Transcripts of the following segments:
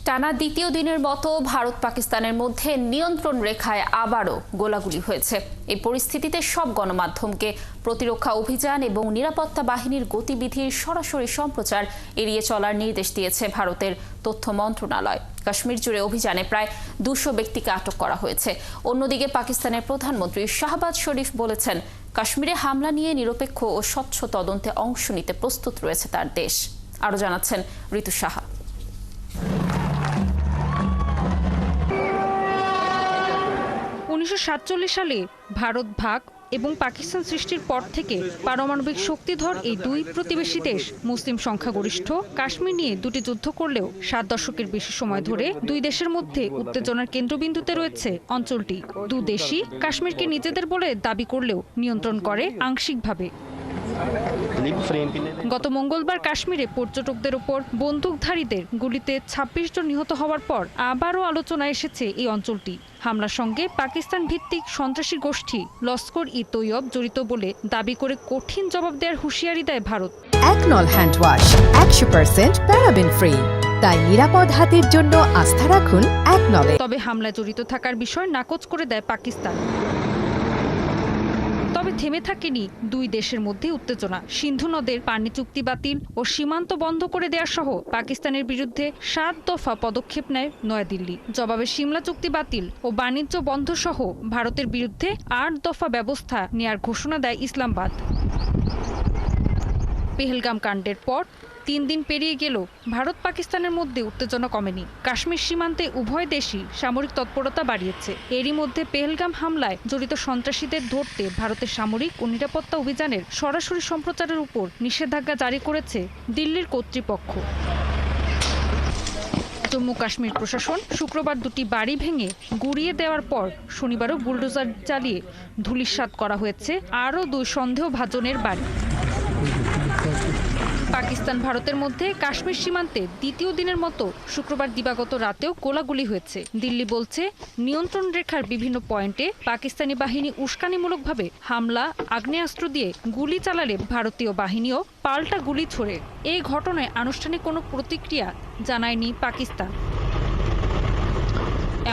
টানা দ্বিতীয় দিনের মতো ভারত পাকিস্তানের মধ্যে নিয়ন্ত্রণ রেখায় আবারও গোলাগুলি হয়েছে। এই পরিস্থিতিতে সব গণমাধ্যমকে প্রতিরক্ষা অভিযান এবং নিরাপত্তা বাহিনীর গতিবিধির সরাসরি সম্প্রচার এড়িয়ে চলার নির্দেশ দিয়েছে ভারতের তথ্য মন্ত্রণালয়। কাশ্মীর জুড়ে অভিযানে প্রায় 200 ব্যক্তিকে আটক করা হয়েছে। অন্যদিকে পাকিস্তানের প্রধানমন্ত্রী শাহবাজ শরীফ বলেছেন, কাশ্মীরে হামলা নিয়ে নিরপেক্ষ ও স্বচ্ছ তদন্তে অংশ নিতে প্রস্তুত রয়েছে তার দেশ। আরও জানাচ্ছেন ঋতু সাহা। 1947 সালে ভারত ভাগ এবং পাকিস্তান সৃষ্টির পর থেকে পারমাণবিক শক্তিধর এই দুই প্রতিবেশী দেশ মুসলিম সংখ্যাগরিষ্ঠ কাশ্মীর নিয়ে দুটি যুদ্ধ করলেও 7 দশকের বেশি সময় ধরে দুই দেশের মধ্যে উত্তেজনার কেন্দ্রবিন্দুতে রয়েছে অঞ্চলটি। দুই দেশই কাশ্মীরকে নিজেদের বলে দাবি করলেও নিয়ন্ত্রণ করে আংশিকভাবে। গত মঙ্গলবার কাশ্মীরে পর্যটকদের উপর বন্দুকধারীদের গুলিতে 26 জন নিহত হওয়ার পর আবারও আলোচনায় এসেছে এই অঞ্চলটি। হামলার সঙ্গে পাকিস্তান ভিত্তিক সন্ত্রাসী গোষ্ঠী লস্কর-ই-তৈয়ব জড়িত বলে দাবি করে কঠিন জবাব দেওয়ার হুঁশিয়ারি দেয় ভারত। একনল হ্যান্ড ওয়াশ 100% প্যারাবেন ফ্রি, তাই নিরাপদ হাতের জন্য আস্থা রাখুন একনলে। তবে হামলায় জড়িত থাকার বিষয় নাকচ করে দেয় পাকিস্তান। তবে থেমে থাকেনি দুই দেশের মধ্যে উত্তেজনা। সিন্ধু নদের পানি চুক্তি বাতিল ও সীমান্ত বন্ধ করে দেওয়া সহ পাকিস্তানের বিরুদ্ধে 7 দফা পদক্ষেপ নেয় নয়াদিল্লি। জবাবে সিমলা চুক্তি বাতিল ও বাণিজ্য বন্ধ সহ ভারতের বিরুদ্ধে 8 দফা ব্যবস্থা নেয়ার ঘোষণা দেয় ইসলামাবাদ। পেহেলগাম কাণ্ডের পর 3 দিন পেরিয়ে গেল ভারত পাকিস্তানের মধ্যে উত্তেজনা কমেনি। কাশ্মীর সীমান্তে উভয় দেশই সামরিক তৎপরতা বাড়িয়েছে। এরই মধ্যে পেহেলগাম হামলায় জড়িত সন্ত্রাসীদের ধরতে ভারতের সামরিক ও নিরাপত্তা অভিযানের সরাসরি সম্প্রচারের উপর নিষেধাজ্ঞা জারি করেছে দিল্লির কর্তৃপক্ষ। জম্মু কাশ্মীর প্রশাসন শুক্রবার দুটি বাড়ি ভেঙে গুড়িয়ে দেওয়ার পর শনিবারও বুলডোজার চালিয়ে ধূলিসাৎ করা হয়েছে আরও 2 সন্দেহভাজনের বাড়ি। পাকিস্তান ভারতের মধ্যে কাশ্মীর সীমান্তে দ্বিতীয় দিনের মতো শুক্রবার দিবাগত রাতেও গোলাগুলি হয়েছে। দিল্লি বলছে, নিয়ন্ত্রণ রেখার বিভিন্ন পয়েন্টে পাকিস্তানি বাহিনী উস্কানিমূলকভাবে হামলা, আগ্নেয়াস্ত্র দিয়ে গুলি চালালে ভারতীয় বাহিনীও পাল্টা গুলি ছোড়ে। এই ঘটনায় আনুষ্ঠানিক কোনো প্রতিক্রিয়া জানায়নি পাকিস্তান।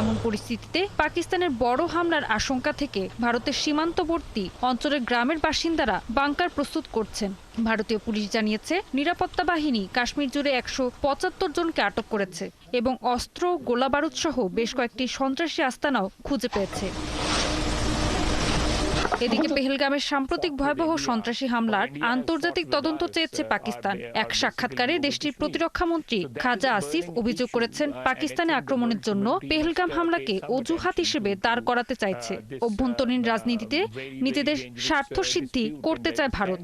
এমন পরিস্থিতিতে পাকিস্তানের বড় হামলার আশঙ্কা থেকে ভারতের সীমান্তবর্তী অঞ্চলের গ্রামের বাসিন্দারা বাংকার প্রস্তুত করছেন। ভারতীয় পুলিশ জানিয়েছে, নিরাপত্তা বাহিনী কাশ্মীর জুড়ে 175 জনকে আটক করেছে এবং অস্ত্র, গোলাবারুদ সহ বেশ কয়েকটি সন্ত্রাসী আস্তানাও খুঁজে পেয়েছে। এদিকে পেহেলগামের সাম্প্রতিক ভয়াবহ সন্ত্রাসী হামলার আন্তর্জাতিক তদন্ত চেয়েছে পাকিস্তান। এক সাক্ষাৎকারে দেশটির প্রতিরক্ষা মন্ত্রী খাজা আসিফ অভিযোগ করেছেন, পাকিস্তানে আক্রমণের জন্য পেহেলগাম হামলাকে অজুহাত হিসেবে দাঁড় করাতে চাইছে। অভ্যন্তরীণ রাজনীতিতে নিজেদের স্বার্থ সিদ্ধি করতে চায় ভারত।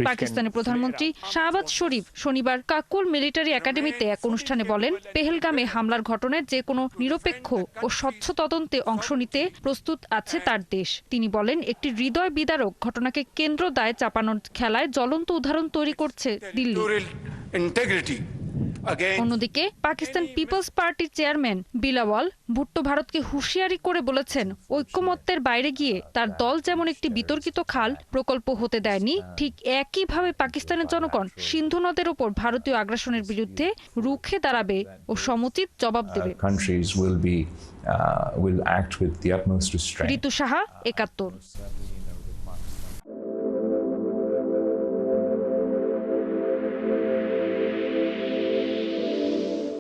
পাকিস্তানের প্রধানমন্ত্রী শাহবাজ শরীফ শনিবার কাকুল মিলিটারি একাডেমিতে এক অনুষ্ঠানে বলেন, পেহেলগামে হামলার ঘটনার যে কোনো নিরপেক্ষ ও স্বচ্ছ তদন্তে অংশ নিতে প্রস্তুত আছে তার দেশ। তিনি বলেন, একটি হৃদয় বিদারক ঘটনাকে কেন্দ্র দায় চাপানোর খেলায় জ্বলন্ত উদাহরণ তৈরি করছে দিল্লি। অন্যদিকে পাকিস্তান পিপলস পার্টির চেয়ারম্যান বিলাওয়াল ভুট্টো ভারতকে হুঁশিয়ারি করে বলেছেন, ঐক্যমত্যের বাইরে গিয়ে তার দল যেমন একটি বিতর্কিত খাল প্রকল্প হতে দেয়নি, ঠিক একইভাবে পাকিস্তানের জনগণ সিন্ধু নদের ওপর ভারতীয় আগ্রাসনের বিরুদ্ধে রুখে দাঁড়াবে ও সমুচিত জবাব দেবে। will act with the utmost restraint. Ritu Saha, 71।